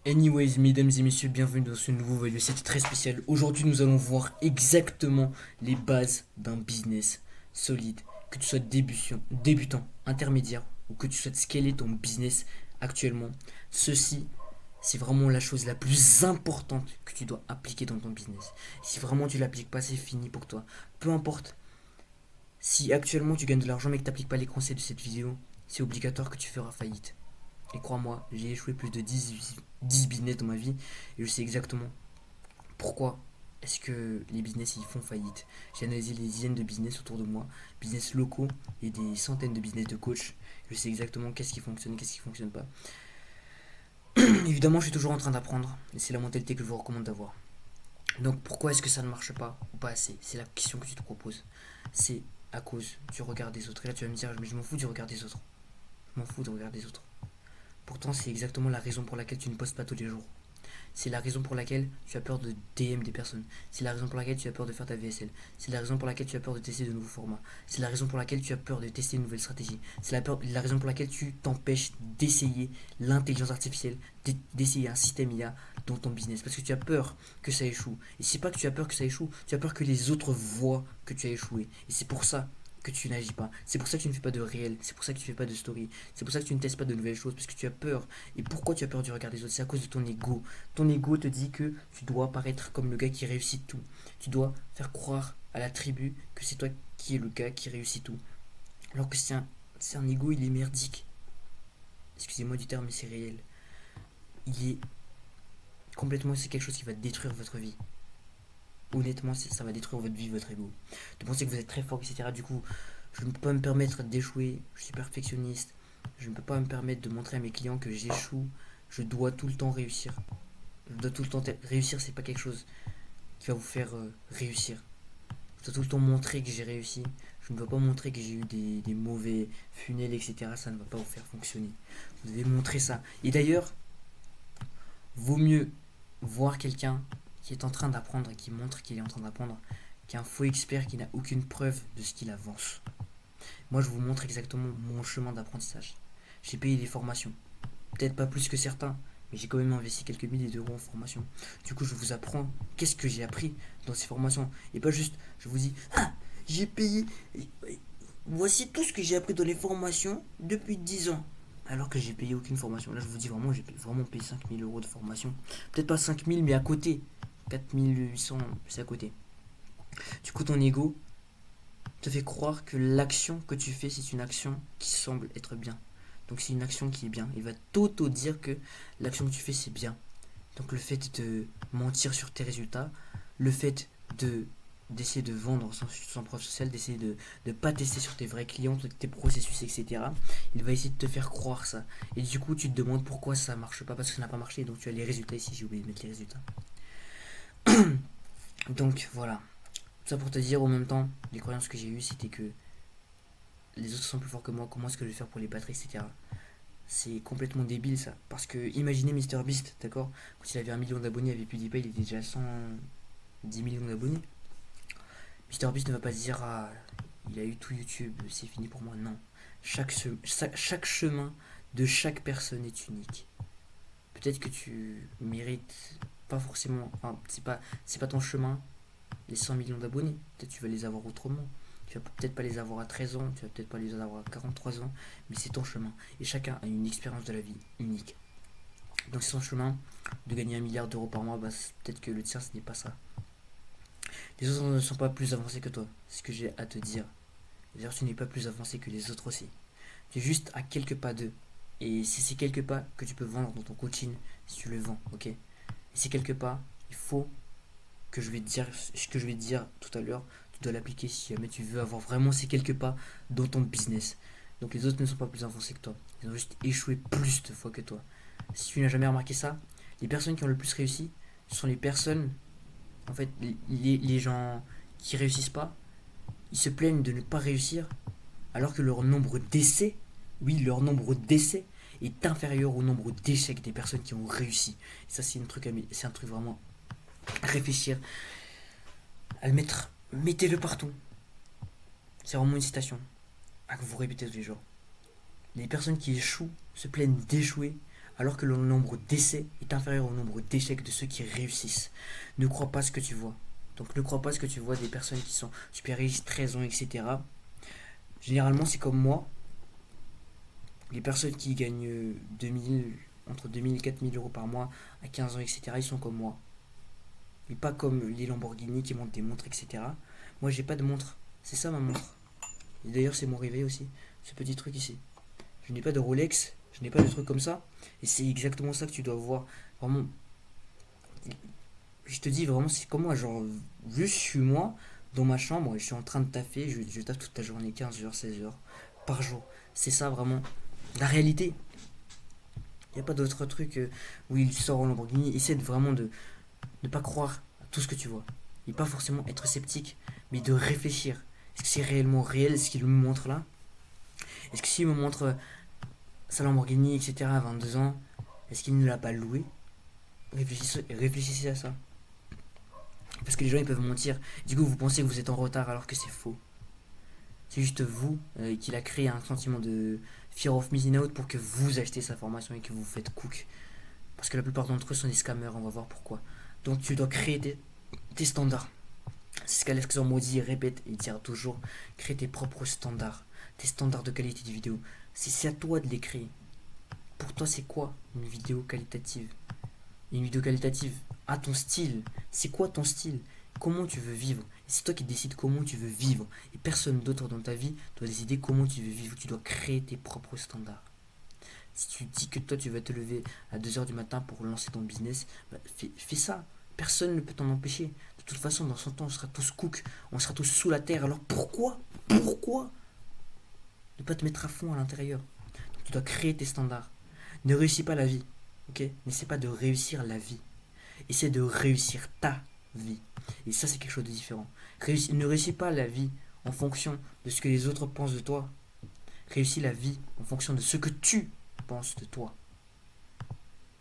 Anyways, mesdames et messieurs, bienvenue dans ce nouveau vidéo. C'est très spécial. Aujourd'hui, nous allons voir exactement les bases d'un business solide. Que tu sois débutant, intermédiaire ou que tu souhaites scaler ton business actuellement. Ceci, c'est vraiment la chose la plus importante que tu dois appliquer dans ton business. Si vraiment tu l'appliques pas, c'est fini pour toi. Peu importe si actuellement tu gagnes de l'argent mais que tu n'appliques pas les conseils de cette vidéo, c'est obligatoire que tu feras faillite. Et crois-moi, j'ai échoué plus de dix business dans ma vie et je sais exactement pourquoi est-ce que les business ils font faillite. J'ai analysé des dizaines de business autour de moi, business locaux et des centaines de business de coach. Je sais exactement qu'est-ce qui fonctionne, qu'est-ce qui fonctionne pas. Évidemment, je suis toujours en train d'apprendre et c'est la mentalité que je vous recommande d'avoir. Donc pourquoi est-ce que ça ne marche pas ou pas assez? C'est la question que tu te proposes. C'est à cause du regard des autres. Et là tu vas me dire, mais je m'en fous du regard des autres. Je m'en fous du regard des autres. Pourtant, c'est exactement la raison pour laquelle tu ne postes pas tous les jours. C'est la raison pour laquelle tu as peur de DM des personnes. C'est la raison pour laquelle tu as peur de faire ta VSL. C'est la raison pour laquelle tu as peur de tester de nouveaux formats. C'est la raison pour laquelle tu as peur de tester une nouvelle stratégie. C'est la raison pour laquelle tu t'empêches d'essayer l'intelligence artificielle, d'essayer un système IA dans ton business. Parce que tu as peur que ça échoue. Et c'est pas que tu as peur que ça échoue, tu as peur que les autres voient que tu as échoué. Et c'est pour ça que tu n'agis pas. C'est pour ça que tu ne fais pas de réel. C'est pour ça que tu ne fais pas de story. C'est pour ça que tu ne testes pas de nouvelles choses. Parce que tu as peur. Et pourquoi tu as peur du regard des autres? C'est à cause de ton ego. Ton ego te dit que tu dois paraître comme le gars qui réussit tout. Tu dois faire croire à la tribu que c'est toi qui es le gars qui réussit tout. Alors que c'est un ego, il est merdique. Excusez-moi du terme, mais c'est réel. Il est complètement, c'est quelque chose qui va détruire votre vie. Honnêtement, ça va détruire votre vie, votre ego. De penser que vous êtes très fort, etc. Du coup, je ne peux pas me permettre d'échouer. Je suis perfectionniste. Je ne peux pas me permettre de montrer à mes clients que j'échoue. Je dois tout le temps réussir. Je dois tout le temps réussir, c'est pas quelque chose qui va vous faire réussir. Je dois tout le temps montrer que j'ai réussi. Je ne dois pas montrer que j'ai eu des mauvais funnels, etc. Ça ne va pas vous faire fonctionner. Vous devez montrer ça. Et d'ailleurs, vaut mieux voir quelqu'un qui est en train d'apprendre et qui montre qu'il est en train d'apprendre qu'un faux expert qui n'a aucune preuve de ce qu'il avance. Moi, je vous montre exactement mon chemin d'apprentissage. J'ai payé des formations. Peut-être pas plus que certains, mais j'ai quand même investi quelques milliers d'euros en formation. Du coup, je vous apprends qu'est-ce que j'ai appris dans ces formations. Et pas juste, je vous dis, ah, j'ai payé. Voici tout ce que j'ai appris dans les formations depuis 10 ans. Alors que j'ai payé aucune formation. Là, je vous dis vraiment, j'ai vraiment payé 5 000 € de formation. Peut-être pas 5 000, mais à côté. 4 800, c'est à côté. Du coup, ton ego te fait croire que l'action que tu fais, c'est une action qui semble être bien. Donc c'est une action qui est bien. Il va t'auto-dire que l'action que tu fais, c'est bien. Donc le fait de mentir sur tes résultats, le fait de d'essayer de vendre sans preuve sociale, d'essayer de ne pas tester sur tes vrais clients, tes processus, etc. Il va essayer de te faire croire ça. Et du coup, tu te demandes pourquoi ça marche pas, parce que ça n'a pas marché. Donc tu as les résultats ici, j'ai oublié de mettre les résultats. Donc voilà. Tout ça pour te dire, en même temps, les croyances que j'ai eues, c'était que les autres sont plus forts que moi, comment est-ce que je vais faire pour les battre, etc. C'est complètement débile ça. Parce que imaginez MrBeast, d'accord? Quand il avait 1 million d'abonnés avec PewDiePie, il était déjà à 110 millions d'abonnés. MrBeast ne va pas se dire, ah, il a eu tout YouTube, c'est fini pour moi. Non. Chaque chemin de chaque personne est unique. Peut-être que tu mérites pas forcément. Enfin, c'est pas ton chemin, les 100 millions d'abonnés. Peut-être que tu vas les avoir autrement. Tu vas peut-être pas les avoir à 13 ans, tu vas peut-être pas les avoir à 43 ans, mais c'est ton chemin. Et chacun a une expérience de la vie unique. Donc c'est son chemin de gagner 1 milliard d'euros par mois, bah, peut-être que le tien ce n'est pas ça. Les autres ne sont pas plus avancés que toi, c'est ce que j'ai à te dire. D'ailleurs tu n'es pas plus avancé que les autres aussi. Tu es juste à quelques pas d'eux. Et c'est ces quelques pas que tu peux vendre dans ton coaching si tu le vends, ok? Et ces quelques pas, il faut que je vais te dire, ce que je vais te dire tout à l'heure, tu dois l'appliquer si jamais tu veux avoir vraiment ces quelques pas dans ton business. Donc les autres ne sont pas plus avancés que toi. Ils ont juste échoué plus de fois que toi. Si tu n'as jamais remarqué ça, les personnes qui ont le plus réussi sont les personnes, en fait, les gens qui réussissent pas, ils se plaignent de ne pas réussir, alors que leur nombre d'essais, oui, leur nombre d'essais est inférieur au nombre d'échecs des personnes qui ont réussi. Et ça, c'est un truc vraiment à réfléchir, à le mettre, mettez-le partout. C'est vraiment une citation à que vous répétez tous les jours. Les personnes qui échouent se plaignent d'échouer, alors que le nombre d'essais est inférieur au nombre d'échecs de ceux qui réussissent. Ne crois pas ce que tu vois. Donc ne crois pas ce que tu vois des personnes qui sont super riches, 13 ans, etc. Généralement, c'est comme moi. Les personnes qui gagnent 2000, entre 2000 et 4000 euros par mois à 15 ans, etc., ils sont comme moi. Et pas comme les Lamborghini qui montent des montres, etc. Moi, j'ai pas de montre. C'est ça ma montre. Et d'ailleurs, c'est mon réveil aussi. Ce petit truc ici. Je n'ai pas de Rolex. Je n'ai pas de truc comme ça. Et c'est exactement ça que tu dois voir. Vraiment. Je te dis vraiment, c'est comme moi. Genre, juste je suis moi dans ma chambre et je suis en train de taffer. Je taffe toute la journée, 15 heures, 16 heures par jour. C'est ça vraiment. La réalité. Il n'y a pas d'autre truc où il sort en Lamborghini. Essaie de vraiment de ne pas croire à tout ce que tu vois. Et pas forcément être sceptique, mais de réfléchir. Est-ce que c'est réellement réel ce qu'il me montre là? Est-ce que s'il me montre sa Lamborghini, etc. à 22 ans, est-ce qu'il ne l'a pas loué? Réfléchissez à ça. Parce que les gens ils peuvent mentir. Du coup, vous pensez que vous êtes en retard alors que c'est faux. C'est juste vous qui l'a créé un sentiment de fear of missing out pour que vous achetez sa formation et que vous vous faites cook. Parce que la plupart d'entre eux sont des scammers, on va voir pourquoi. Donc tu dois créer tes standards. C'est ce qu'Alexandre Maudit répète et il tire toujours. Crée tes propres standards. Tes standards de qualité de vidéo. C'est à toi de les créer. Pour toi, c'est quoi une vidéo qualitative? Une vidéo qualitative à ton style. C'est quoi ton style? Comment tu veux vivre? Et c'est toi qui décides comment tu veux vivre. Et personne d'autre dans ta vie doit décider comment tu veux vivre. Tu dois créer tes propres standards. Si tu dis que toi tu vas te lever à 2 heures du matin pour lancer ton business, bah, fais ça. Personne ne peut t'en empêcher. De toute façon, dans 100 ans, on sera tous cook, on sera tous sous la terre. Alors pourquoi ne pas te mettre à fond à l'intérieur? Donc, tu dois créer tes standards. Ne réussis pas la vie, ok? N'essaie pas de réussir la vie. Essaie de réussir ta vie. Et ça, c'est quelque chose de différent. Ne réussis pas la vie en fonction de ce que les autres pensent de toi. Réussis la vie en fonction de ce que tu penses de toi.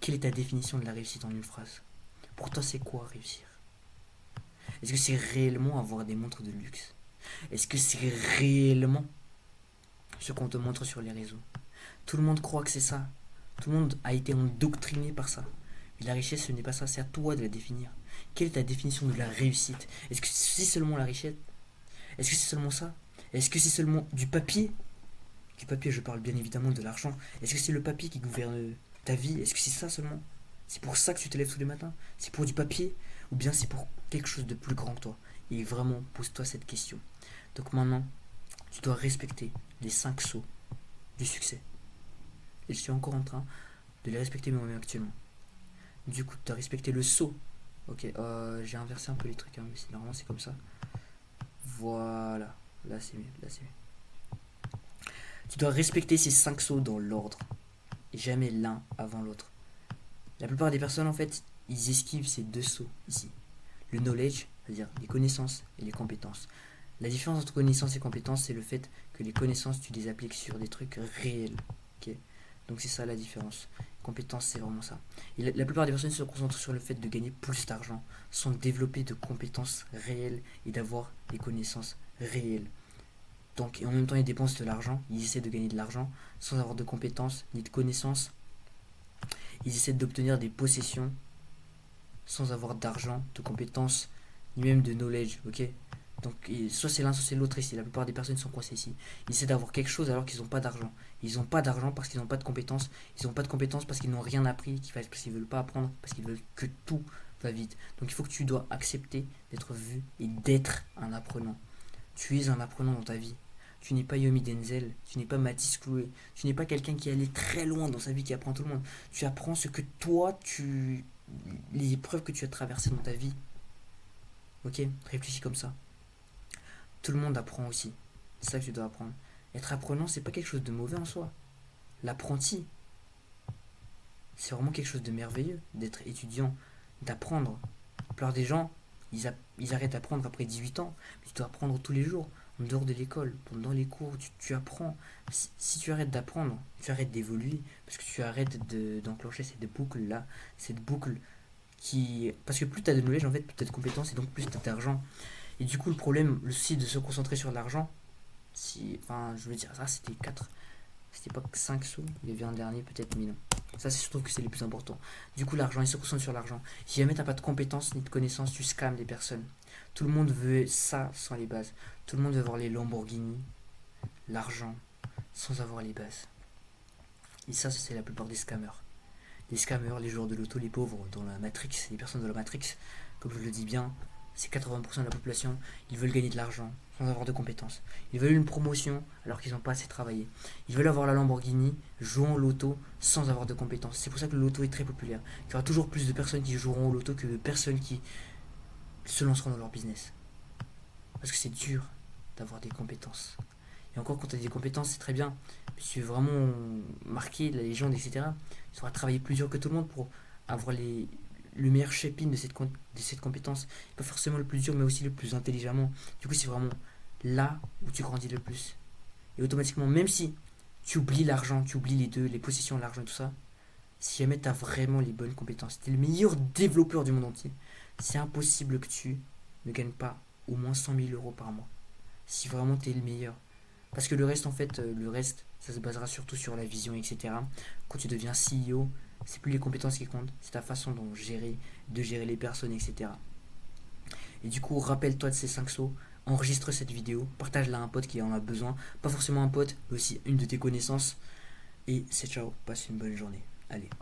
Quelle est ta définition de la réussite en une phrase? Pour toi, c'est quoi réussir? Est-ce que c'est réellement avoir des montres de luxe? Est-ce que c'est réellement ce qu'on te montre sur les réseaux? Tout le monde croit que c'est ça. Tout le monde a été endoctriné par ça. Mais la richesse, ce n'est pas ça. C'est à toi de la définir. Quelle est ta définition de la réussite? Est-ce que c'est seulement la richesse? Est-ce que c'est seulement ça? Est-ce que c'est seulement du papier? Du papier, je parle bien évidemment de l'argent. Est-ce que c'est le papier qui gouverne ta vie? Est-ce que c'est ça seulement? C'est pour ça que tu te lèves tous les matins? C'est pour du papier? Ou bien c'est pour quelque chose de plus grand que toi? Et vraiment, pose-toi cette question. Donc maintenant, tu dois respecter les 5 sauts du succès. Et je suis encore en train de les respecter moi-même actuellement. Du coup, tu dois respecter le saut. Ok, j'ai inversé un peu les trucs, hein, mais normalement c'est comme ça. Voilà, là c'est mieux, là c'est mieux. Tu dois respecter ces 5 sauts dans l'ordre. Et jamais l'un avant l'autre. La plupart des personnes, en fait, ils esquivent ces 2 sauts ici. Le knowledge, c'est-à-dire les connaissances et les compétences. La différence entre connaissances et compétences, c'est le fait que les connaissances, tu les appliques sur des trucs réels. Okay, donc c'est ça la différence. Compétences, c'est vraiment ça. Et la plupart des personnes se concentrent sur le fait de gagner plus d'argent, sans développer de compétences réelles et d'avoir des connaissances réelles. Donc, et en même temps, ils dépensent de l'argent, ils essaient de gagner de l'argent sans avoir de compétences ni de connaissances. Ils essaient d'obtenir des possessions sans avoir d'argent, de compétences, ni même de knowledge, ok? Donc, soit c'est l'un, soit c'est l'autre ici. La plupart des personnes sont coincées ici. Ils essaient d'avoir quelque chose alors qu'ils n'ont pas d'argent. Ils n'ont pas d'argent parce qu'ils n'ont pas de compétences. Ils n'ont pas de compétences parce qu'ils n'ont rien appris, parce qu'ils ne veulent pas apprendre, parce qu'ils veulent que tout va vite. Donc, il faut que tu dois accepter d'être vu et d'être un apprenant. Tu es un apprenant dans ta vie. Tu n'es pas Yomi Denzel, tu n'es pas Mathis Chloé, tu n'es pas quelqu'un qui est allé très loin dans sa vie, qui apprend tout le monde. Tu apprends ce que toi, les épreuves que tu as traversées dans ta vie. Ok? Réfléchis comme ça. Tout le monde apprend aussi. C'est ça que tu dois apprendre. Être apprenant, c'est pas quelque chose de mauvais en soi. L'apprenti, c'est vraiment quelque chose de merveilleux d'être étudiant, d'apprendre. La plupart des gens, ils arrêtent d'apprendre après 18 ans, mais tu dois apprendre tous les jours, en dehors de l'école, pendant les cours, tu apprends. Si tu arrêtes d'apprendre, tu arrêtes d'évoluer, parce que tu arrêtes d'enclencher cette boucle-là, cette boucle qui... Parce que plus tu as de knowledge, en fait, plus tu as de compétences, et donc plus tu as d'argent. Et du coup, le problème, le souci de se concentrer sur l'argent, enfin, je veux dire, ça c'était 4, c'était pas 5 sous, il y avait un dernier peut-être, mais non. Ça, c'est surtout que c'est le plus important. Du coup, l'argent, ils se concentrent sur l'argent. Si jamais t'as pas de compétences ni de connaissances, tu scams des personnes. Tout le monde veut ça sans les bases. Tout le monde veut avoir les Lamborghini, l'argent, sans avoir les bases. Et ça, c'est la plupart des scammers. Les scammers, les joueurs de l'auto, les pauvres dans la Matrix, les personnes de la Matrix, comme je le dis bien, c'est 80% de la population, ils veulent gagner de l'argent sans avoir de compétences. Ils veulent une promotion alors qu'ils n'ont pas assez travaillé. Ils veulent avoir la Lamborghini, jouant au loto sans avoir de compétences. C'est pour ça que le loto est très populaire. Il y aura toujours plus de personnes qui joueront au loto que de personnes qui se lanceront dans leur business. Parce que c'est dur d'avoir des compétences. Et encore, quand tu as des compétences, c'est très bien. Mais si tu veux vraiment marquer la légende, etc., tu devras travailler plus dur que tout le monde pour avoir le meilleur shape-in de cette compétence. Pas forcément le plus dur, mais aussi le plus intelligemment. Du coup, c'est vraiment là où tu grandis le plus. Et automatiquement, même si tu oublies l'argent, tu oublies les deux, les possessions, l'argent et tout ça, si jamais tu as vraiment les bonnes compétences, tu es le meilleur développeur du monde entier, c'est impossible que tu ne gagnes pas au moins 100 000 € par mois. Si vraiment tu es le meilleur. Parce que le reste, en fait, ça se basera surtout sur la vision, etc. Quand tu deviens CEO, c'est plus les compétences qui comptent, c'est ta façon de gérer les personnes, etc. Et du coup, rappelle-toi de ces 5 sauts, enregistre cette vidéo, partage-la à un pote qui en a besoin. Pas forcément un pote, mais aussi une de tes connaissances. Et c'est ciao, passe une bonne journée. Allez.